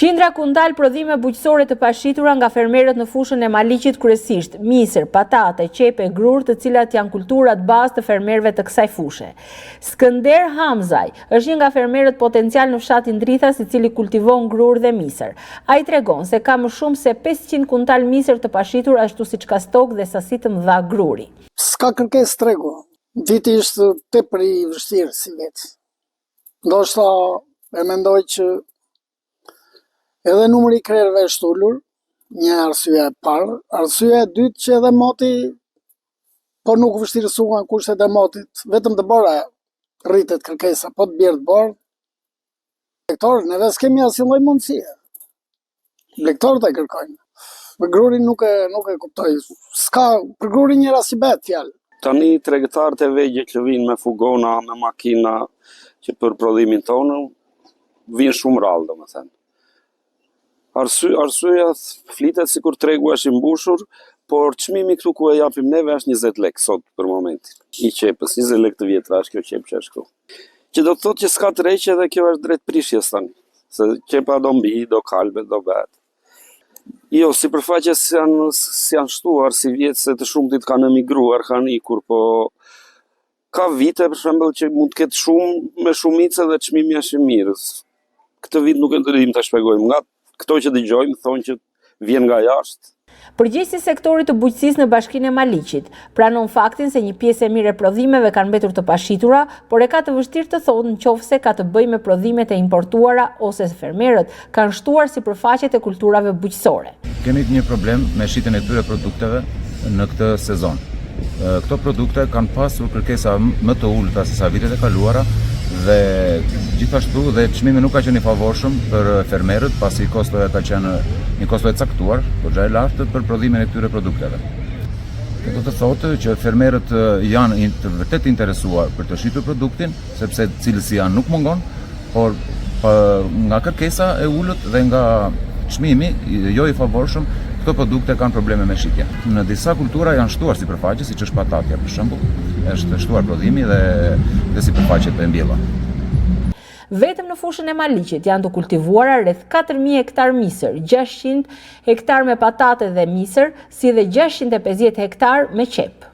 Qindra ku ndal prodhime bujqësore të pashitura nga fermerët në fushën e Maliqit, kryesisht misër, patate, qepe, grur, të cilat janë kulturat bazë të fermerëve të kësaj fushe. Skënder Hamzaj është një nga fermerët potencial në fshatin Drithas, i cili kultivon grur dhe misër. Ai tregon se ka më shumë se 500 kuntal misër të pashitur, ashtu siç ka stok dhe sasi të mëdha gruri. S'ka kërkesë tregu. Viti ishte tepër i vështirë si vit. Ndoshta e mendoj që edhe numri i krerëve është ulur, një arsye e parë. Arsye e dytë që edhe moti po nuk vështirësuan kushtet e motit, vetëm të bëra rritet kërkesa, po të bjerë të bërë. Lektorë, neve s'kemi asnjë lloj mundësie. Lektorët e kërkojnë. Për grurin nuk e kuptoj. S'ka për grurin njëra si bet fjalë. Tani tregtarët e vegjël që vinë me fugona, me makina që për prodhimin tonë vinë shumë rrallë, domethënë. Arsyeja flitet sikur tregu është i mbushur, por çmimi këtu ku e japim neve është 20 lekë sot për momentin. I qepës, 20 lekë të vjetra është kjo qepë që është këtu. Që do të thotë që s'ka tërheqje dhe kjo është drejt prishjes tani. Se qepa do mbi, do kalbe, do bet. Jo, sipërfaqes janë shtuar si vjetë se të shumtit kanë emigruar, kanë ikur, po ka vite për shembull që mund të ketë shumë me shumicë dhe çmimi është i mirë. Këtë vit nuk e dim ta shpjegojmë. Nga këto që dëgjojmë thonë që vjen nga jashtë. Përgjegjësi i sektorit të bujqësisë në Bashkinë e Maliqit pranon faktin se një pjesë e mirë e prodhimeve kanë mbetur të pashitura, por e ka të vështirë të thotë nëse ka të bëjë me prodhimet e importuara ose se fermerët kanë shtuar sipërfaqet e kulturave bujqësore. Kemi një problem me shitjen e këtyre produkteve në këtë sezon. Këto produkte kanë pasur kërkesa më të ulta se sa vitet e kaluara dhe gjithashtu dhe çmimi nuk ka qenë i favorshëm për fermerët, pasi kostoja ka qenë një kosto e caktuar, goxha e lartë për prodhimin e këtyre produkteve. Do të thotë që fermerët janë të vërtet interesuar për të shitur produktin, sepse cilësia nuk mungon, por nga kërkesa e ulët dhe nga çmimi jo i favorshëm, këto produkte kanë probleme me shitje. Në disa kultura janë shtuar sipërfaqe, siç është patatja për shembull, është shtuar prodhimi dhe sipërfaqet e mbjella. Vetëm në fushën e Maliqit janë të kultivuara rreth 4000 hektar misër, 600 hektar me patate dhe misër, si dhe 650 hektar me qep.